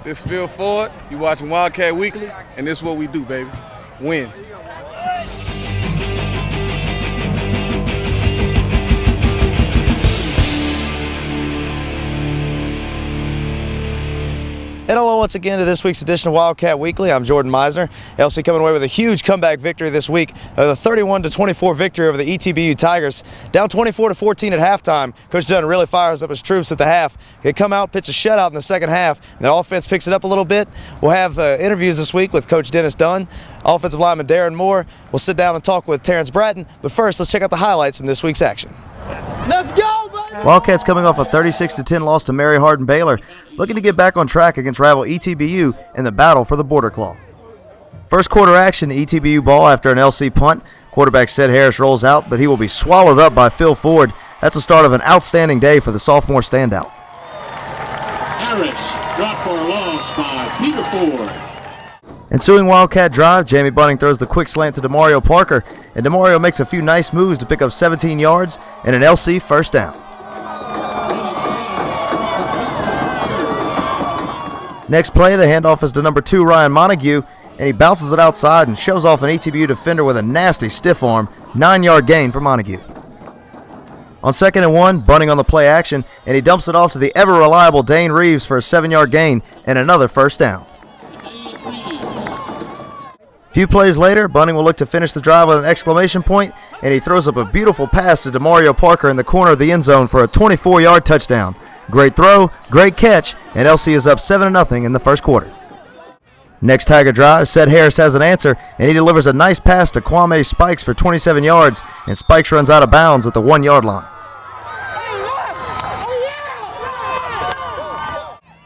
This is Phil Ford. You're watching Wildcat Weekly, and this is what we do, baby. Win. And hello once again to this week's edition of Wildcat Weekly. I'm Jordan Meisner. LC coming away with a huge comeback victory this week. The 31-24 victory over the ETBU Tigers. Down 24-14 at halftime. Coach Dunn really fires up his troops at the half. They come out, pitch a shutout in the second half, and the offense picks it up a little bit. We'll have interviews this week with Coach Dennis Dunn, offensive lineman Darren Moore. We'll sit down and talk with Terrance Bratten. But first, let's check out the highlights from this week's action. Let's go, baby! Wildcats coming off a 36-10 loss to Mary Hardin Baylor, looking to get back on track against rival ETBU in the battle for the Border Claw. First quarter action, ETBU ball after an LC punt. Quarterback Sed Harris rolls out, but he will be swallowed up by Phil Ford. That's the start of an outstanding day for the sophomore standout. Harris dropped for a loss by Peter Ford. Ensuing Wildcat drive, Jamie Bunning throws the quick slant to DeMario Parker, and DeMario makes a few nice moves to pick up 17 yards and an LC first down. Next play, the handoff is to number 2 Ryan Montague, and he bounces it outside and shoves off an ETBU defender with a nasty stiff arm, 9-yard gain for Montague. On 2nd and 1, Bunning on the play action, and he dumps it off to the ever-reliable Dane Reeves for a 7-yard gain and another first down. A few plays later, Bunning will look to finish the drive with an exclamation point, and he throws up a beautiful pass to DeMario Parker in the corner of the end zone for a 24-yard touchdown. Great throw, great catch, and LC is up 7-0 in the first quarter. Next Tiger drive, Sed Harris has an answer, and he delivers a nice pass to Kwame Spikes for 27 yards, and Spikes runs out of bounds at the 1-yard line.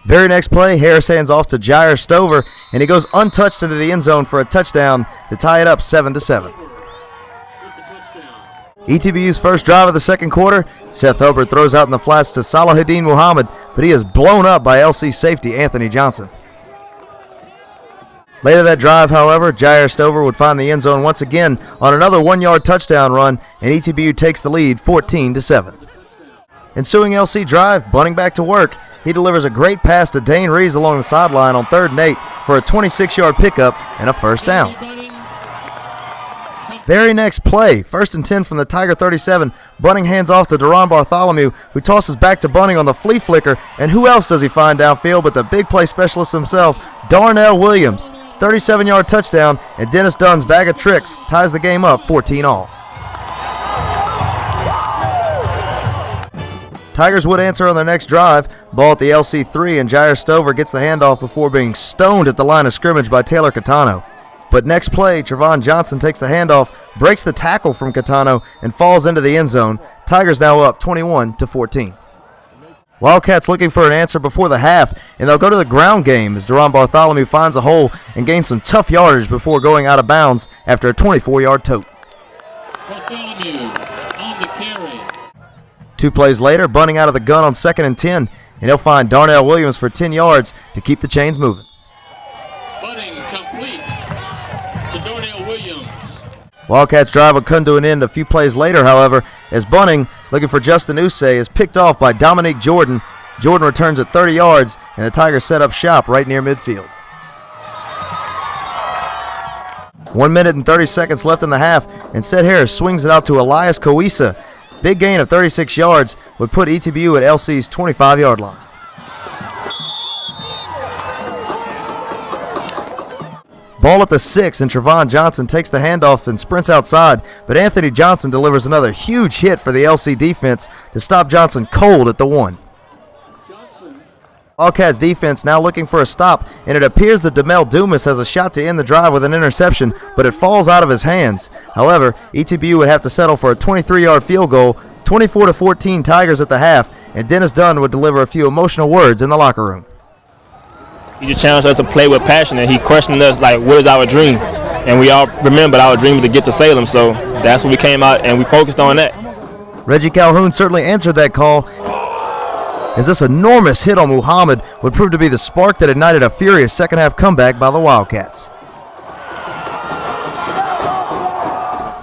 Very next play, Harris hands off to Jair Stover, and he goes untouched into the end zone for a touchdown to tie it up 7-7. ETBU's first drive of the second quarter, Seth Hubbard throws out in the flats to Salahuddin Muhammad, but he is blown up by LC safety Anthony Johnson. Later that drive, however, Jair Stover would find the end zone once again on another 1-yard touchdown run, and ETBU takes the lead 14-7. Ensuing LC drive, Bunning back to work. He delivers a great pass to Dane Reeves along the sideline on 3rd and 8 for a 26-yard pickup and a first down. Very next play, 1st and 10 from the Tiger 37, Bunning hands off to Deron Bartholomew, who tosses back to Bunning on the flea flicker, and who else does he find downfield but the big play specialist himself, Darnell Williams. 37-yard touchdown, and Dennis Dunn's bag of tricks ties the game up 14-all. Tigers would answer on their next drive. Ball at the LC3, and Jair Stover gets the handoff before being stoned at the line of scrimmage by Taylor Catano. But next play, Trevon Johnson takes the handoff, breaks the tackle from Catano, and falls into the end zone. Tigers now up 21-14. Wildcats looking for an answer before the half, and they'll go to the ground game as Deron Bartholomew finds a hole and gains some tough yardage before going out of bounds after a 24-yard tote. Bartholomew on the carry. 2 plays later, Bunning out of the gun on 2nd and 10, and he'll find Darnell Williams for 10 yards to keep the chains moving. Bunning complete to Darnell Williams. Wildcats drive will come to an end a few plays later, however, as Bunning, looking for Justin Usay, is picked off by Dominique Jordan. Jordan returns at 30 yards, and the Tigers set up shop right near midfield. 1 minute and 30 seconds left in the half, and Sed Harris swings it out to Elias Coisa. Big gain of 36 yards would put ETBU at LC's 25-yard line. Ball at the 6, and Trevon Johnson takes the handoff and sprints outside, but Anthony Johnson delivers another huge hit for the LC defense to stop Johnson cold at the 1. Wildcats defense now looking for a stop, and it appears that Demel Dumas has a shot to end the drive with an interception, but it falls out of his hands. However, ETBU would have to settle for a 23-yard field goal, 24-14 Tigers at the half, and Dennis Dunn would deliver a few emotional words in the locker room. He just challenged us to play with passion, and he questioned us like, what is our dream? And we all remembered our dream was to get to Salem, so that's when we came out and we focused on that. Reggie Calhoun certainly answered that call, as this enormous hit on Muhammad would prove to be the spark that ignited a furious second-half comeback by the Wildcats.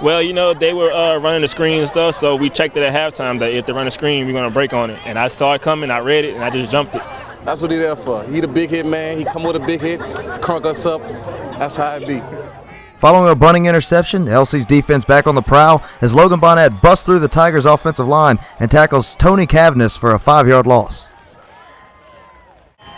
Well, you know, they were running the screen and stuff, so we checked it at halftime that if they run a screen, we're going to break on it. And I saw it coming, I read it, and I just jumped it. That's what he there for. He the big hit man. He come with a big hit, crunk us up. That's how it be. Following a bunting interception, LC's defense back on the prowl as Logan Bonnet busts through the Tigers' offensive line and tackles Tony Cavness for a 5-yard loss.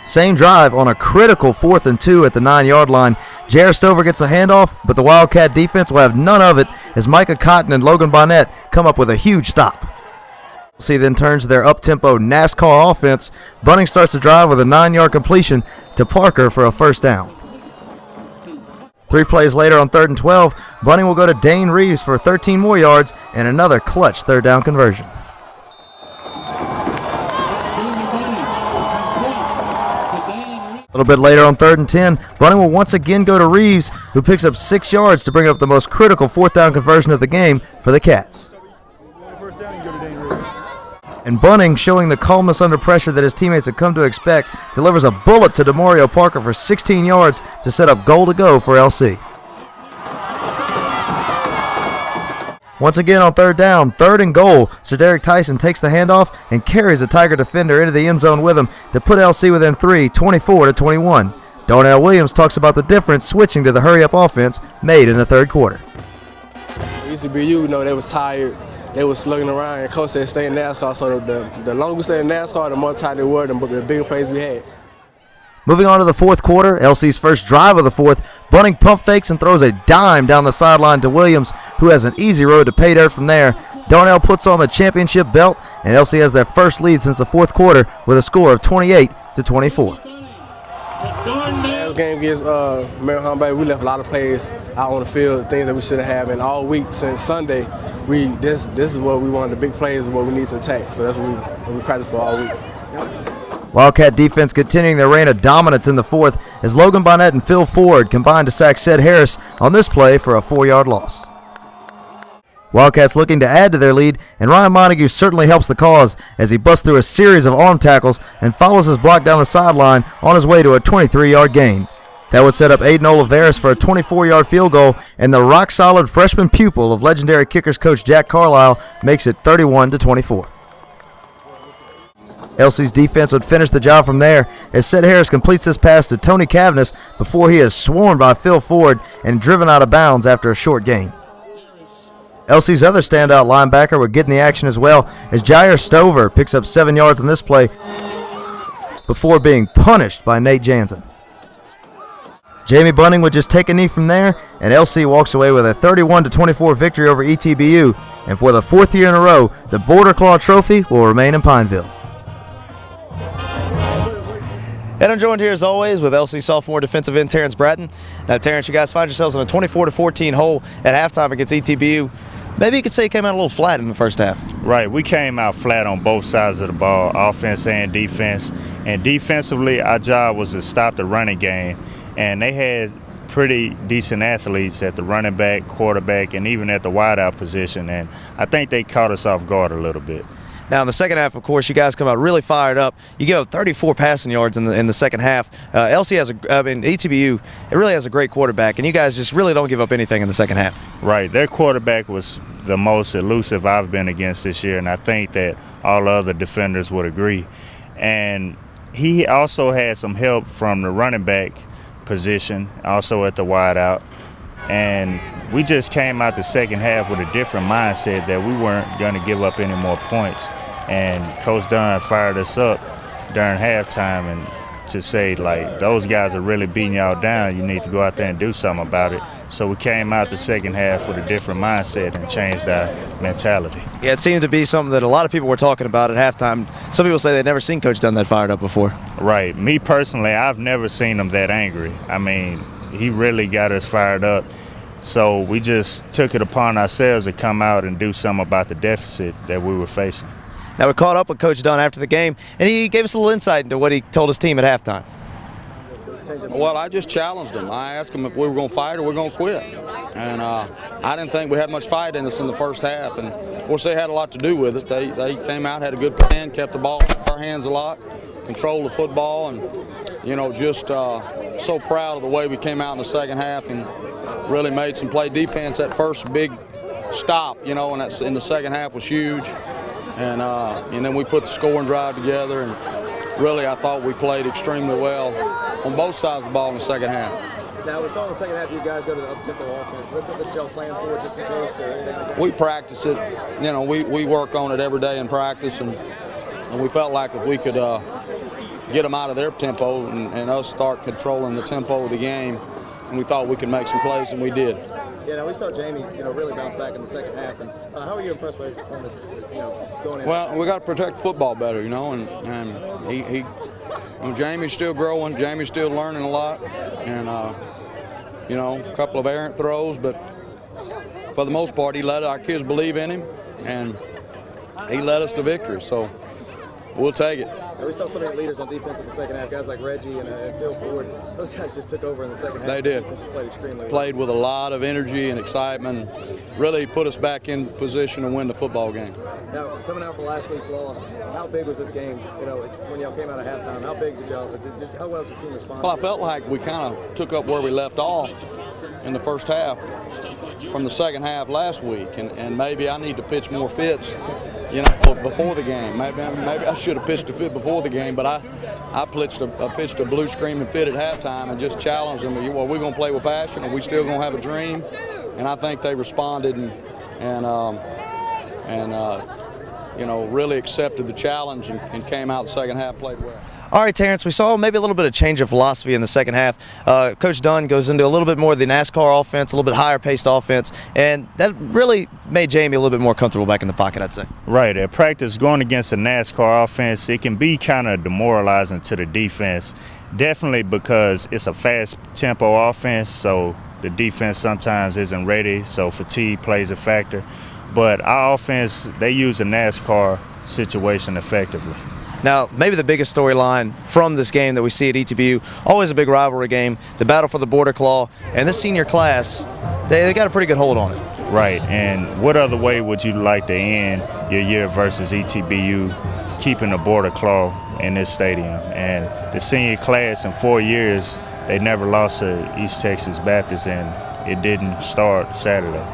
Same drive on a critical 4th and 2 at the 9-yard line. J.R. Stover gets the handoff, but the Wildcat defense will have none of it as Micah Cotton and Logan Bonnet come up with a huge stop. LC then turns to their up-tempo NASCAR offense. Bunting starts the drive with a 9-yard completion to Parker for a first down. 3 plays later on 3rd and 12, Bunting will go to Dane Reeves for 13 more yards and another clutch 3rd down conversion. A little bit later on 3rd and 10, Bunting will once again go to Reeves, who picks up 6 yards to bring up the most critical 4th down conversion of the game for the Cats. And Bunting, showing the calmness under pressure that his teammates had come to expect, delivers a bullet to DeMario Parker for 16 yards to set up goal to go for LC. Once again on 3rd down, 3rd and goal, Sir Derek Tyson takes the handoff and carries a Tiger defender into the end zone with him to put LC within 3, 24-21. Darnell Williams talks about the difference switching to the hurry-up offense made in the 3rd quarter. ETBU, they was tired. They was looking around, and coach said stay in NASCAR, so the longer we stay in NASCAR, the more tired they were, the bigger plays we had. Moving on to the 4th quarter, LC's first drive of the 4th, Bunting pump fakes and throws a dime down the sideline to Williams, who has an easy road to pay dirt from there. Darnell puts on the championship belt, and LC has their first lead since the 4th quarter with a score of 28-24. Last game against Maryland Bay, we left a lot of plays out on the field, things that we should have, and all week since Sunday, this is what we wanted. The big plays is what we need to attack. So that's what we practice for all week. Wildcat defense continuing their reign of dominance in the 4th as Logan Bonnet and Phil Ford combined to sack Sed Harris on this play for a 4-yard loss. Wildcats looking to add to their lead, and Ryan Montague certainly helps the cause as he busts through a series of arm tackles and follows his block down the sideline on his way to a 23-yard gain. That would set up Aiden Oliveris for a 24-yard field goal, and the rock-solid freshman pupil of legendary kickers coach Jack Carlisle makes it 31-24. LC's defense would finish the job from there as Sed Harris completes this pass to Tony Cavness before he is swarmed by Phil Ford and driven out of bounds after a short gain. LC's other standout linebacker would get in the action as well as Jair Stover picks up 7 yards on this play before being punished by Nate Jansen. Jamie Bunting would just take a knee from there, and LC walks away with a 31-24 victory over ETBU, and for the 4th year in a row, the Border Claw Trophy will remain in Pineville. And I'm joined here as always with LC sophomore defensive end Terrance Bratten. Now, Terrance, you guys find yourselves in a 24-14 hole at halftime against ETBU. Maybe you could say you came out a little flat in the first half. Right, we came out flat on both sides of the ball, offense and defense. And defensively, our job was to stop the running game. And they had pretty decent athletes at the running back, quarterback, and even at the wideout position. And I think they caught us off guard a little bit. Now, in the second half, of course, you guys come out really fired up. You give up 34 passing yards in the second half. LC has ETBU, it really has a great quarterback, and you guys just really don't give up anything in the second half. Right. Their quarterback was the most elusive I've been against this year, and I think that all other defenders would agree. And he also had some help from the running back position, also at the wideout. And we just came out the second half with a different mindset that we weren't going to give up any more points. And Coach Dunn fired us up during halftime and to say, like, those guys are really beating y'all down. You need to go out there and do something about it. So we came out the second half with a different mindset and changed our mentality. Yeah, it seemed to be something that a lot of people were talking about at halftime. Some people say they'd never seen Coach Dunn that fired up before. Right. Me personally, I've never seen him that angry. I mean, he really got us fired up. So we just took it upon ourselves to come out and do something about the deficit that we were facing. Now, we caught up with Coach Dunn after the game, and he gave us a little insight into what he told his team at halftime. Well, I just challenged him. I asked him if we were going to fight or we're going to quit. And I didn't think we had much fight in us in the first half. And, of course, they had a lot to do with it. They came out, had a good plan, kept the ball in our hands a lot, controlled the football, and, you know, just so proud of the way we came out in the second half and really made some play defense. That first big stop, you know, and that's in the second half was huge. And then we put the scoring drive together, and really, I thought we played extremely well on both sides of the ball in the second half. Now, we saw in the second half you guys go to the up-tempo offense. What's something that y'all plan for just in case? We practice it. You know, we work on it every day in practice, and we felt like if we could get them out of their tempo and us start controlling the tempo of the game, and we thought we could make some plays, and we did. Yeah, now we saw Jamie, really bounce back in the second half. And how are you impressed by his performance, going in? Well, we got to protect the football better, and Jamie's still growing. Jamie's still learning a lot, and a couple of errant throws, but for the most part, he let our kids believe in him, and he led us to victory. So we'll take it. We saw so many leaders on defense in the second half, guys like Reggie and Phil Ford. Those guys just took over in the second half. They did. Just played extremely well. Played with a lot of energy and excitement. Really put us back in position to win the football game. Now, coming out from last week's loss, how big was this game? When y'all came out of halftime, how big did y'all? How well did the team respond? Well, I felt like we kind of took up where we left off in the first half from the second half last week, and maybe I need to pitch more fits, before the game. Maybe I should have pitched a fit before the game, but I pitched a blue screaming fit at halftime and just challenged them. Well, we're going to play with passion, and we still going to have a dream. And I think they responded and really accepted the challenge and came out the second half, played well. All right, Terrance, we saw maybe a little bit of change of philosophy in the second half. Coach Dunn goes into a little bit more of the NASCAR offense, a little bit higher-paced offense, and that really made Jamie a little bit more comfortable back in the pocket, I'd say. Right. At practice, going against a NASCAR offense, it can be kind of demoralizing to the defense, definitely because it's a fast-tempo offense, so the defense sometimes isn't ready, so fatigue plays a factor. But our offense, they use a NASCAR situation effectively. Now, maybe the biggest storyline from this game that we see at ETBU, always a big rivalry game, the battle for the Border Claw, and this senior class, they got a pretty good hold on it. Right, and what other way would you like to end your year versus ETBU keeping the Border Claw in this stadium? And the senior class in 4 years, they never lost to East Texas Baptist, and it didn't start Saturday.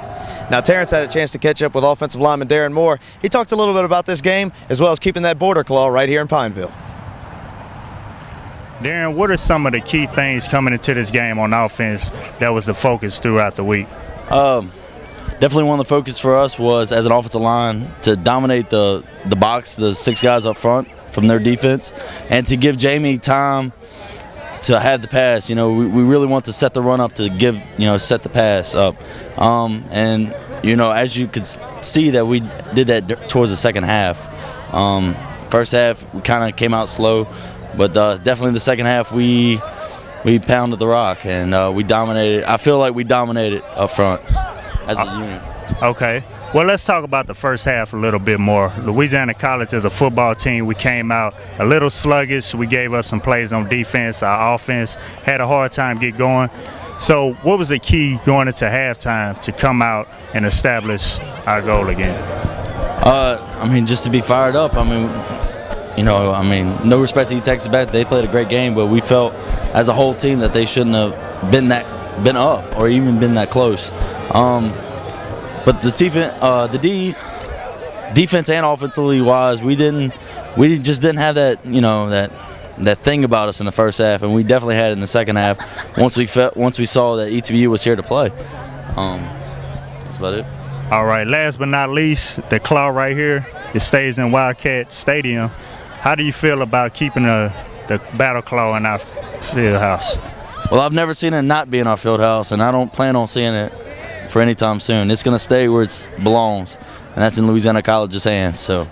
Now, Terrance had a chance to catch up with offensive lineman Darren Moore. He talked a little bit about this game, as well as keeping that Border Claw right here in Pineville. Darren, what are some of the key things coming into this game on offense that was the focus throughout the week? Definitely one of the focus for us was, as an offensive line, to dominate the box, the 6 guys up front from their defense, and to give Jamie time to have the pass. We really want to set the run up to set the pass up. And as you could see that we did that towards the second half. First half we kind of came out slow, but definitely the second half we pounded the rock and we dominated. I feel like we dominated up front as a unit. Okay. Well, let's talk about the first half a little bit more. Louisiana College is a football team. We came out a little sluggish. We gave up some plays on defense. Our offense had a hard time get going. So what was the key going into halftime to come out and establish our goal again? Just to be fired up. No respect to Texas Baptist. They played a great game, but we felt as a whole team that they shouldn't have been up or even been that close. But the defense and offensively wise, we just didn't have that that thing about us in the first half, and we definitely had it in the second half. Once we saw that ETBU was here to play, that's about it. All right. Last but not least, the claw right here. It stays in Wildcat Stadium. How do you feel about keeping the battle claw in our field house? Well, I've never seen it not be in our field house, and I don't plan on seeing it for any time soon. It's going to stay where it belongs, and that's in Louisiana College's hands. So,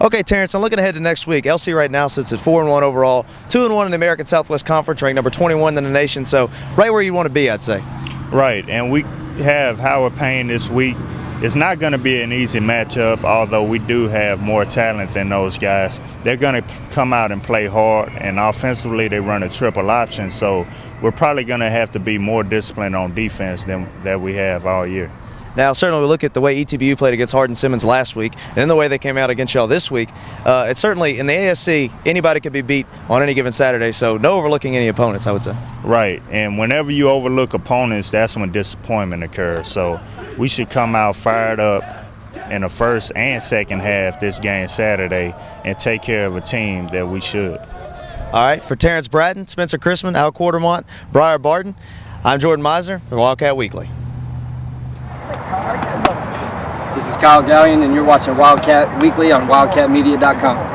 okay, Terrance, I'm looking ahead to next week. LC right now sits at 4-1 overall, 2-1 in the American Southwest Conference, ranked number 21 in the nation. So, right where you want to be, I'd say. Right, and we have Howard Payne this week. It's not going to be an easy matchup, although we do have more talent than those guys. They're going to come out and play hard, and offensively they run a triple option, so we're probably going to have to be more disciplined on defense than that we have all year. Now, certainly we look at the way ETBU played against Hardin Simmons last week, and then the way they came out against y'all this week. It's certainly, in the ASC, anybody could be beat on any given Saturday, so no overlooking any opponents, I would say. Right, and whenever you overlook opponents, that's when disappointment occurs. So we should come out fired up in the first and second half this game Saturday and take care of a team that we should. All right, for Terrance Bratten, Spencer Chrisman, Al Quartermont, Briar Barton, I'm Jordan Meisner for Wildcat Weekly. This is Kyle Gallion, and you're watching Wildcat Weekly on wildcatmedia.com.